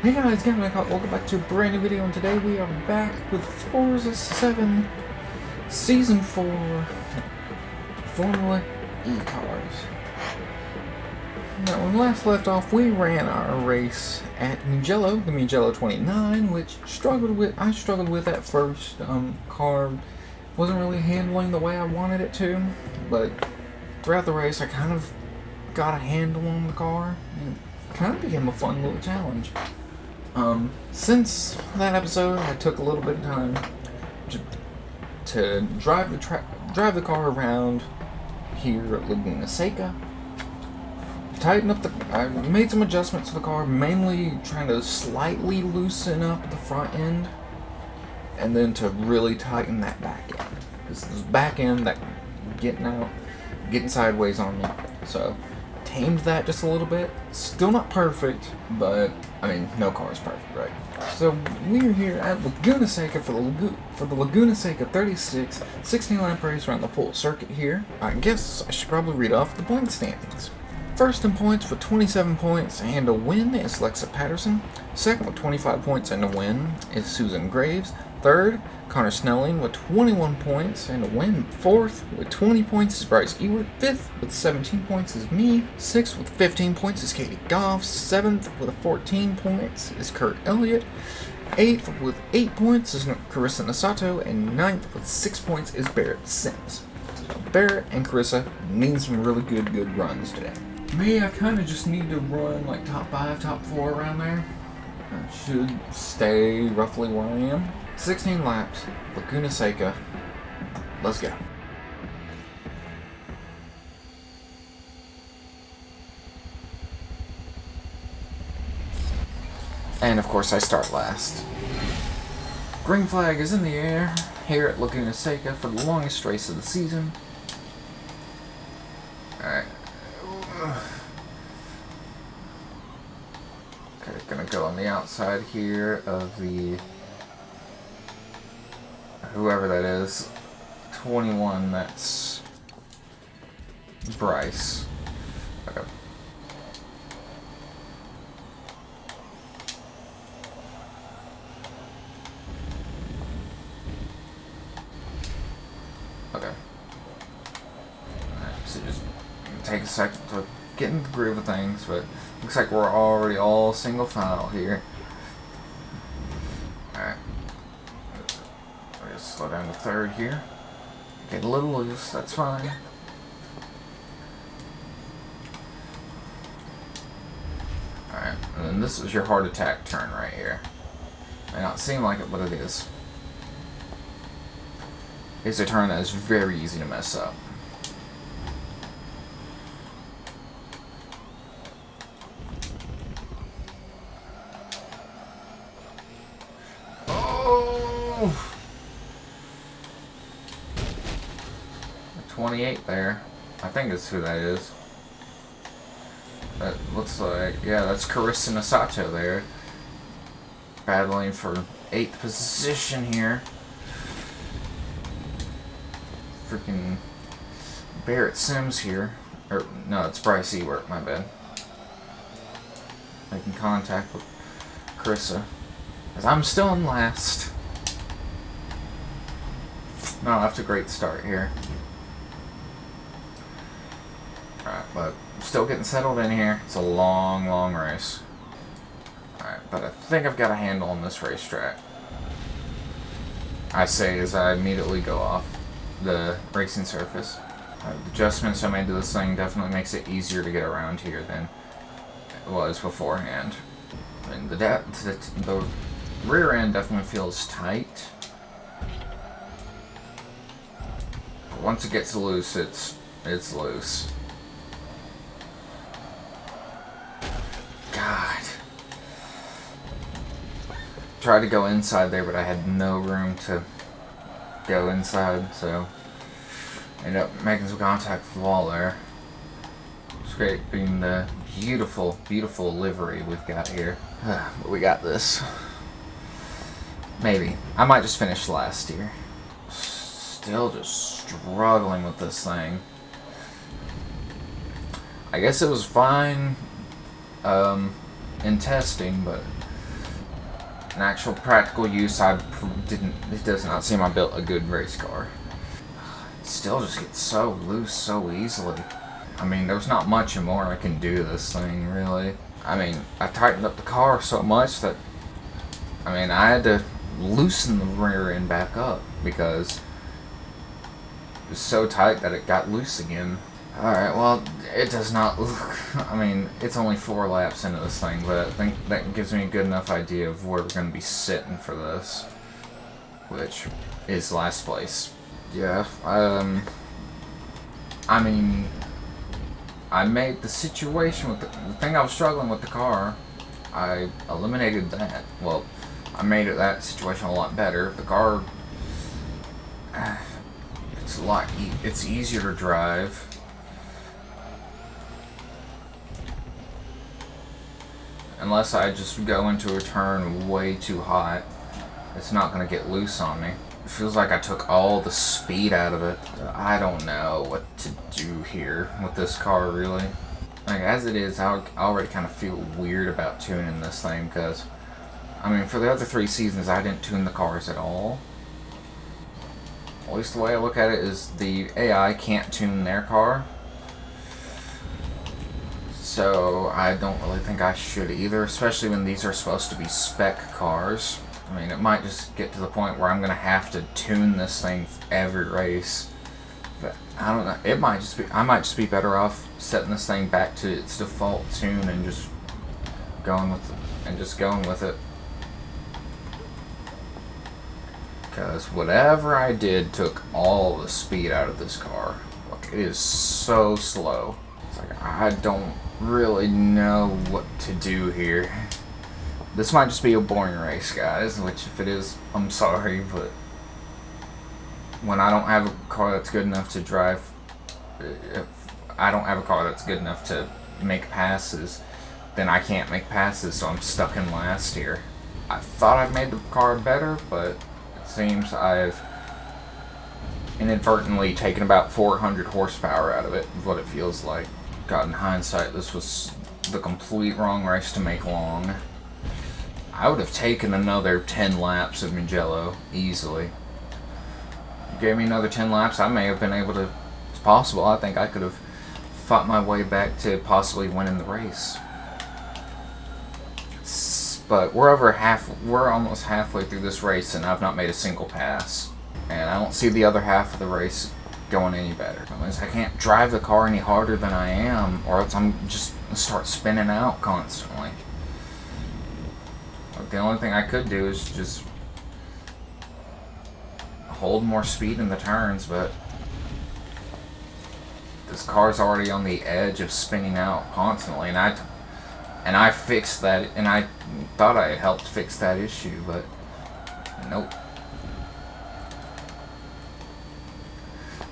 Hey guys, welcome back to a brand new video, and today we are back with Forza 7 Season 4 Formula E cars. Now, when we last left off, we ran our race at Mugello, the Mugello 29, which I struggled with at first. Car wasn't really handling the way I wanted it to, but throughout the race I kind of got a handle on the car, and it kind of became a fun little challenge. Since that episode, I took a little bit of time to drive the car around here at Laguna Seca. I made some adjustments to the car, mainly trying to slightly loosen up the front end, and then to really tighten that back end. Because this back end that getting sideways on me. So tamed that just a little bit. Still not perfect, but I mean, no car is perfect, right? So we're here at Laguna Seca for the Laguna Seca 36 16-lap race around the full circuit here. I guess I should probably read off the point standings. First in points with 27 points and a win is Lexa Patterson. Second with 25 points and a win is Susan Graves. Third, Connor Snelling with 21 points and a win. Fourth with 20 points is Bryce Ewart. Fifth with 17 points is me. Sixth with 15 points is Katie Goff. Seventh with 14 points is Kurt Elliott. Eighth with 8 points is Carissa Nasato. And ninth with 6 points is Barrett Sims. So Barrett and Carissa need some really good runs today. Me, I kind of just need to run like top 5, top 4 around there. I should stay roughly where I am. 16 laps, Laguna Seca. Let's go. And of course I start last. Green flag is in the air here at Laguna Seca for the longest race of the season. Alright. Okay, gonna go on the outside here of the whoever that is. 21, that's Bryce. Okay. Okay. Alright, so just take a second to get in the groove of things, but looks like we're already all single file here. Alright. Just slow down to third here. Get a little loose, that's fine. Alright, and then this is your heart attack turn right here. May not seem like it, but it is. It's a turn that is very easy to mess up. Oh! 28 there. I think that's who that is. That looks like, yeah, that's Carissa Nasato there. Battling for 8th position here. Freaking Barrett Sims here. Or, no, it's Bryce Ewart, my bad. Making contact with Carissa. As I'm still in last. Not off to a great start here. Alright, but still getting settled in here. It's a long race. Alright, but I think I've got a handle on this racetrack. I say as I immediately go off the racing surface. The adjustments I made to this thing definitely makes it easier to get around here than it was beforehand. I mean, the rear end definitely feels tight. But once it gets loose, it's loose. God. Tried to go inside there, but I had no room to go inside, so ended up making some contact with the wall there. Scraping the beautiful livery we've got here. But we got this. Maybe. I might just finish last here. Still just struggling with this thing. I guess it was fine in testing, but in actual practical use, it does not seem I built a good race car. It still just gets so loose so easily. I mean, there's not much more I can do to this thing, really. I mean, I tightened up the car so much that, I mean, I had to loosen the rear end back up because it was so tight that it got loose again. Alright, well, it does not look... I mean, it's only 4 laps into this thing, but I think that gives me a good enough idea of where we're going to be sitting for this. Which is last place. Yeah, I mean... I made the situation with the thing I was struggling with the car, I eliminated that. Well, I made that situation a lot better. The car... it's easier to drive. Unless I just go into a turn way too hot, it's not going to get loose on me. It feels like I took all the speed out of it. I don't know what to do here with this car, really. Like, as it is, I already kind of feel weird about tuning this thing, because, I mean, for the other 3 seasons, I didn't tune the cars at all. At least the way I look at it is the AI can't tune their car. So I don't really think I should either, especially when these are supposed to be spec cars. I mean, it might just get to the point where I'm going to have to tune this thing every race. But I don't know, it might just be, I might just be better off setting this thing back to its default tune and just going with it. Because whatever I did took all the speed out of this car. Look, it is so slow. It's like, I don't really know what to do here. This might just be a boring race, guys, which if it is, I'm sorry, but when I don't have a car that's good enough to drive, if I don't have a car that's good enough to make passes, then I can't make passes, so I'm stuck in last here. I thought I'd made the car better, but it seems I've inadvertently taken about 400 horsepower out of it, is what it feels like. God, in hindsight, this was the complete wrong race to make long. I would have taken another 10 laps of Mugello, easily. You gave me another 10 laps, I may have been able to... It's possible, I think I could have fought my way back to possibly winning the race. But we're almost halfway through this race, and I've not made a single pass. And I don't see the other half of the race going any better. That means I can't drive the car any harder than I am, or else I'm just gonna start spinning out constantly. Like, the only thing I could do is just hold more speed in the turns, but this car's already on the edge of spinning out constantly, and I fixed that, and I thought I had helped fix that issue, but nope.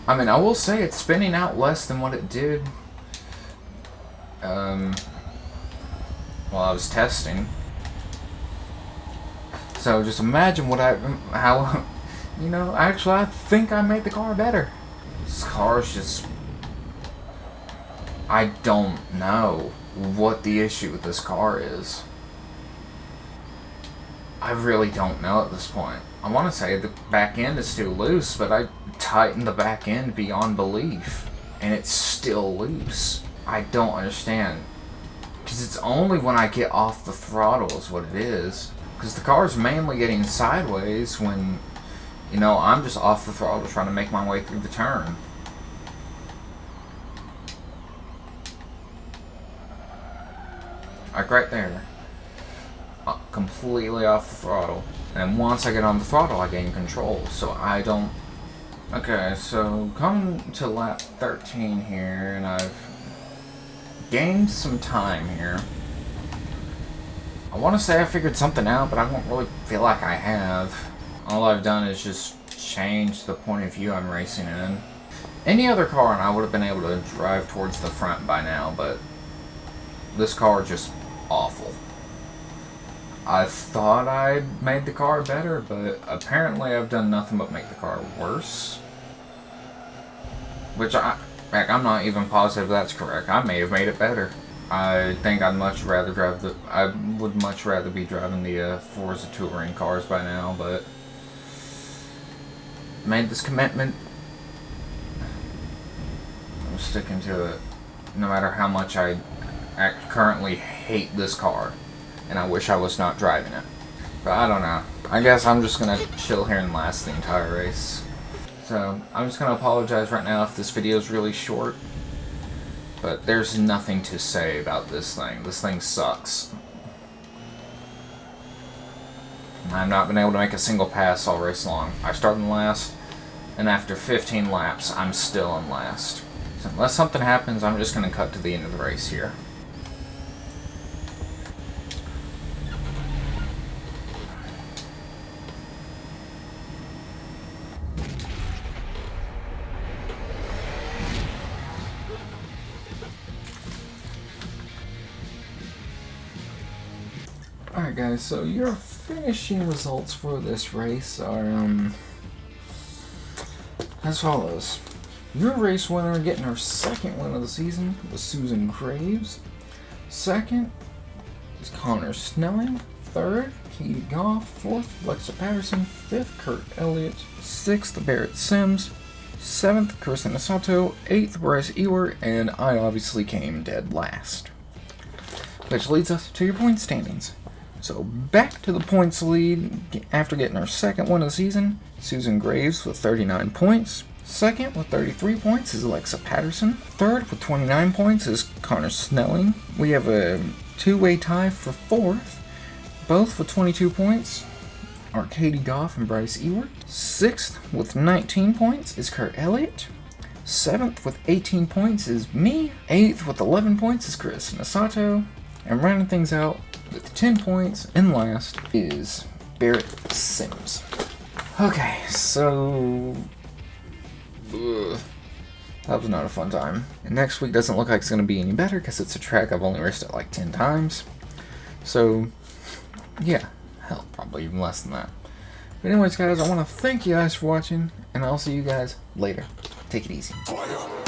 I mean, I will say it's spinning out less than what it did while I was testing. So just imagine how, you know, actually I think I made the car better. This car's just, I don't know what the issue with this car is. I really don't know at this point. I want to say the back end is too loose, but I tightened the back end beyond belief, and it's still loose. I don't understand. Because it's only when I get off the throttle is what it is. Because the car's mainly getting sideways when, you know, I'm just off the throttle trying to make my way through the turn. Like right there. Completely off the throttle. And once I get on the throttle, I gain control. So I don't... Okay, so coming to lap 13 here, and I've gained some time here. I want to say I figured something out, but I don't really feel like I have. All I've done is just change the point of view I'm racing in. Any other car and I would have been able to drive towards the front by now, but this car just awful. I thought I'd made the car better, but apparently I've done nothing but make the car worse. Which I'm not even positive that's correct. I may have made it better. I think I would much rather be driving the Forza touring cars by now, but made this commitment. I'm sticking to it, no matter how much I currently hate this car, and I wish I was not driving it. But I don't know. I guess I'm just gonna chill here and last the entire race. So I'm just gonna apologize right now if this video is really short. But there's nothing to say about this thing. This thing sucks. I've not been able to make a single pass all race long. I started in last, and after 15 laps, I'm still in last. So unless something happens, I'm just going to cut to the end of the race here. Alright guys, so your finishing results for this race are as follows. Your race winner getting her second win of the season was Susan Graves. Second is Connor Snelling. Third, Katie Goff. Fourth, Alexa Patterson. Fifth, Kurt Elliott. Sixth, Barrett Sims. Seventh, Kristen Sato. Eighth, Bryce Ewert. And I obviously came dead last. Which leads us to your point standings. So back to the points lead after getting her second win of the season, Susan Graves with 39 points. Second with 33 points is Alexa Patterson. Third with 29 points is Connor Snelling. We have a two-way tie for fourth. Both with 22 points are Katie Goff and Bryce Ewert. Sixth with 19 points is Kurt Elliott. Seventh with 18 points is me. Eighth with 11 points is Chris Nasato. And rounding things out with 10 points and last is Barrett Sims. Okay, so that was not a fun time. And next week doesn't look like it's going to be any better because it's a track I've only raced it like 10 times. So, yeah, hell, probably even less than that. But anyways, guys, I want to thank you guys for watching, and I'll see you guys later. Take it easy. Fire.